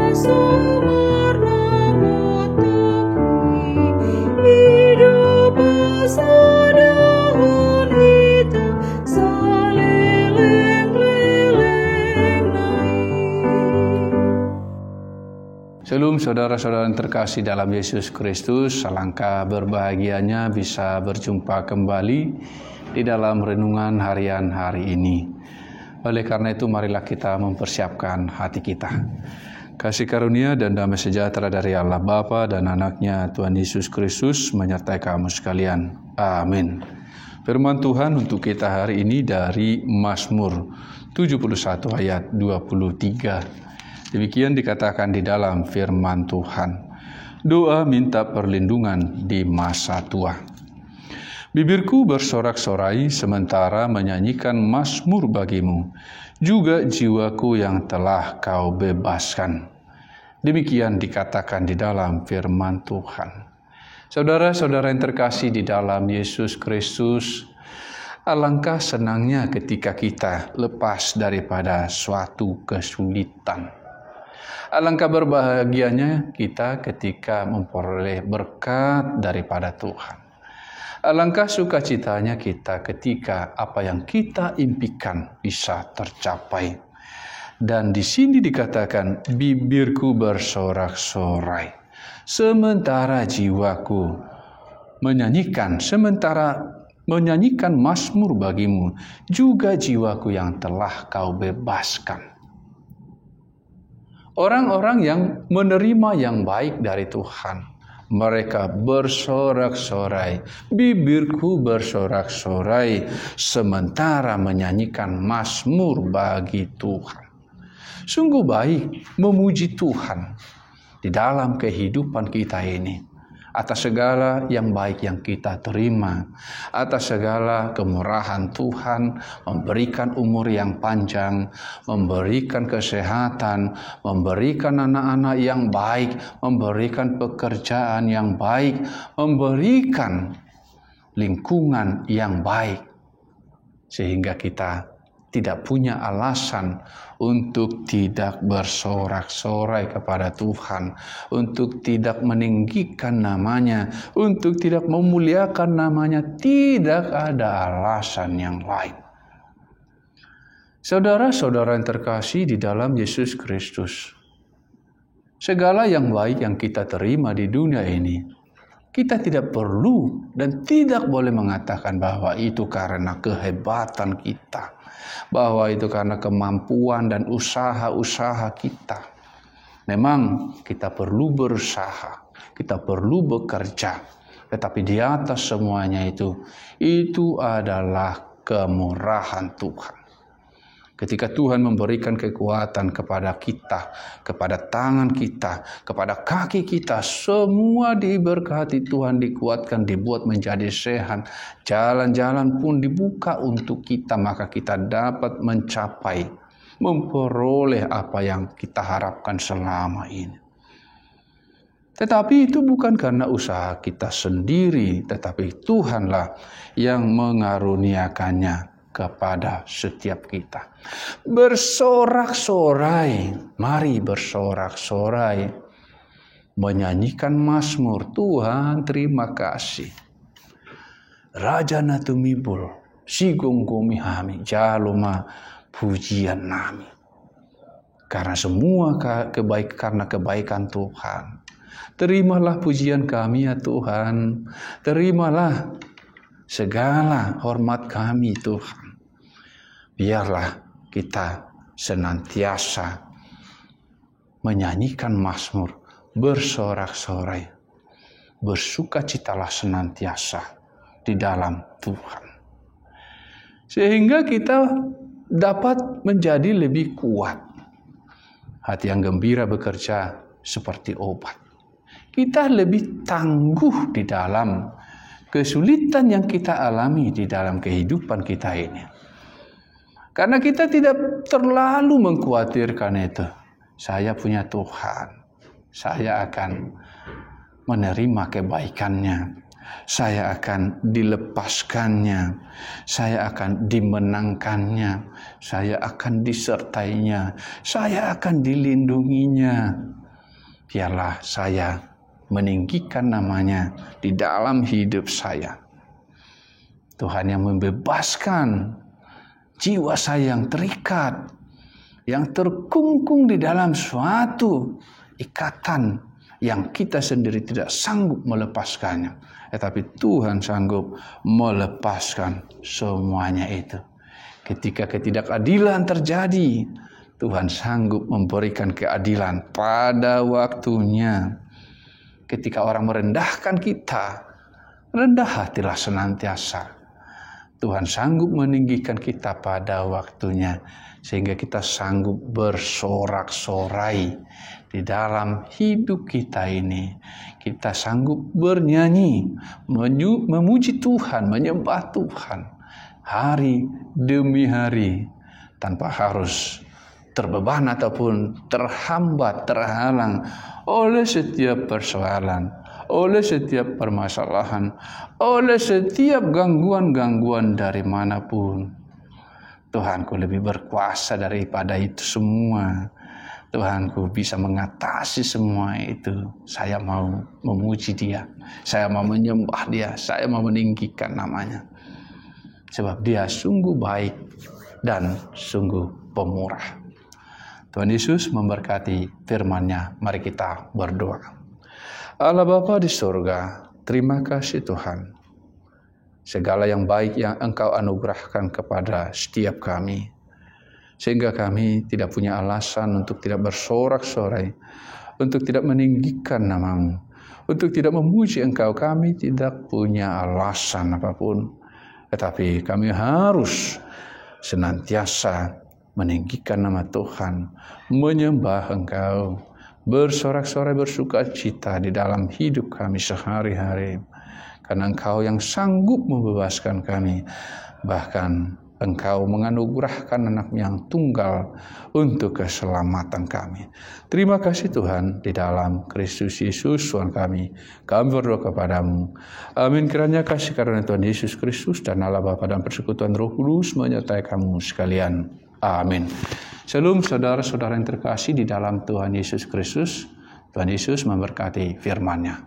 Shalom saudara-saudara yang terkasih dalam Yesus Kristus, alangkah berbahagianya bisa berjumpa kembali di dalam renungan harian hari ini. Oleh karena itu marilah kita mempersiapkan hati kita. Kasih karunia dan damai sejahtera dari Allah Bapa dan Anaknya Tuhan Yesus Kristus menyertai kamu sekalian. Amin. Firman Tuhan untuk kita hari ini dari Mazmur 71 ayat 23. Demikian dikatakan di dalam firman Tuhan. Doa minta perlindungan di masa tua. Bibirku bersorak-sorai sementara menyanyikan mazmur bagimu, juga jiwaku yang telah kau bebaskan. Demikian dikatakan di dalam firman Tuhan. Saudara-saudara yang terkasih di dalam Yesus Kristus, alangkah senangnya ketika kita lepas daripada suatu kesulitan. Alangkah berbahagianya kita ketika memperoleh berkat daripada Tuhan. Alangkah sukacitanya kita ketika apa yang kita impikan bisa tercapai. Dan di sini dikatakan bibirku bersorak-sorai, sementara jiwaku menyanyikan mazmur bagimu, juga jiwaku yang telah kau bebaskan. Orang-orang yang menerima yang baik dari Tuhan, mereka bersorak-sorai, bibirku bersorak-sorai, sementara menyanyikan mazmur bagi Tuhan. Sungguh baik memuji Tuhan di dalam kehidupan kita ini, atas segala yang baik yang kita terima, atas segala kemurahan Tuhan, memberikan umur yang panjang, memberikan kesehatan, memberikan anak-anak yang baik, memberikan pekerjaan yang baik, memberikan lingkungan yang baik, sehingga kita tidak punya alasan untuk tidak bersorak-sorai kepada Tuhan, untuk tidak meninggikan namanya, untuk tidak memuliakan namanya. Tidak ada alasan yang lain. Saudara-saudara yang terkasih di dalam Yesus Kristus, segala yang baik yang kita terima di dunia ini, kita tidak perlu dan tidak boleh mengatakan bahwa itu karena kehebatan kita, bahwa itu karena kemampuan dan usaha-usaha kita. Memang kita perlu berusaha, kita perlu bekerja, tetapi di atas semuanya itu adalah kemurahan Tuhan. Ketika Tuhan memberikan kekuatan kepada kita, kepada tangan kita, kepada kaki kita, semua diberkati Tuhan, dikuatkan, dibuat menjadi sehat. Jalan-jalan pun dibuka untuk kita, maka kita dapat mencapai, memperoleh apa yang kita harapkan selama ini. Tetapi itu bukan karena usaha kita sendiri, tetapi Tuhanlah yang mengaruniakannya kepada setiap kita. Bersorak-sorai, mari bersorak-sorai, menyanyikan mazmur. Tuhan terima kasih. Raja natumibul, sigonggomi hami, jaluma pujian nami. Karena semua karena kebaikan Tuhan. Terimalah pujian kami ya Tuhan. Terimalah segala hormat kami Tuhan. Biarlah kita senantiasa menyanyikan mazmur, bersorak-sorai, bersukacitalah senantiasa di dalam Tuhan. Sehingga kita dapat menjadi lebih kuat. Hati yang gembira bekerja seperti obat. Kita lebih tangguh di dalam kesulitan yang kita alami di dalam kehidupan kita ini. Karena kita tidak terlalu mengkhawatirkan itu. Saya punya Tuhan. Saya akan menerima kebaikannya. Saya akan dilepaskannya. Saya akan dimenangkannya. Saya akan disertainya. Saya akan dilindunginya. biarlah saya meninggikan namanya di dalam hidup saya. Tuhan yang membebaskan jiwa saya yang terikat, yang terkungkung di dalam suatu ikatan yang kita sendiri tidak sanggup melepaskannya. Tetapi Tuhan sanggup melepaskan semuanya itu. Ketika ketidakadilan terjadi, Tuhan sanggup memberikan keadilan pada waktunya. Ketika orang merendahkan kita, rendah hatilah senantiasa. Tuhan sanggup meninggikan kita pada waktunya, sehingga kita sanggup bersorak-sorai di dalam hidup kita ini. Kita sanggup bernyanyi, memuji Tuhan, menyembah Tuhan hari demi hari, tanpa harus terbeban ataupun terhambat, terhalang oleh setiap persoalan, oleh setiap permasalahan, oleh setiap gangguan-gangguan dari manapun. Tuhanku lebih berkuasa daripada itu semua. Tuhanku bisa mengatasi semua itu. Saya mau memuji Dia, saya mau menyembah Dia, saya mau meninggikan namanya. Sebab Dia sungguh baik dan sungguh pemurah. Tuhan Yesus memberkati firman-Nya. Mari kita berdoa. Allah Bapa di surga, terima kasih Tuhan. Segala yang baik yang Engkau anugerahkan kepada setiap kami, sehingga kami tidak punya alasan untuk tidak bersorak-sorai, untuk tidak meninggikan nama-Mu, untuk tidak memuji Engkau. Kami tidak punya alasan apapun, tetapi kami harus senantiasa meninggikan nama Tuhan, menyembah Engkau, bersorak-sorai, bersuka cita di dalam hidup kami sehari-hari. Karena Engkau yang sanggup membebaskan kami. Bahkan Engkau menganugerahkan anak yang tunggal untuk keselamatan kami. Terima kasih Tuhan, di dalam Kristus Yesus Tuhan kami berdoa kepadamu. Amin. Kiranya kasih karunia Tuhan Yesus Kristus dan Allah Bapa dan persekutuan Roh Kudus menyertai kamu sekalian. Amin. Shalom saudara-saudara yang terkasih di dalam Tuhan Yesus Kristus. Tuhan Yesus memberkati firman-Nya.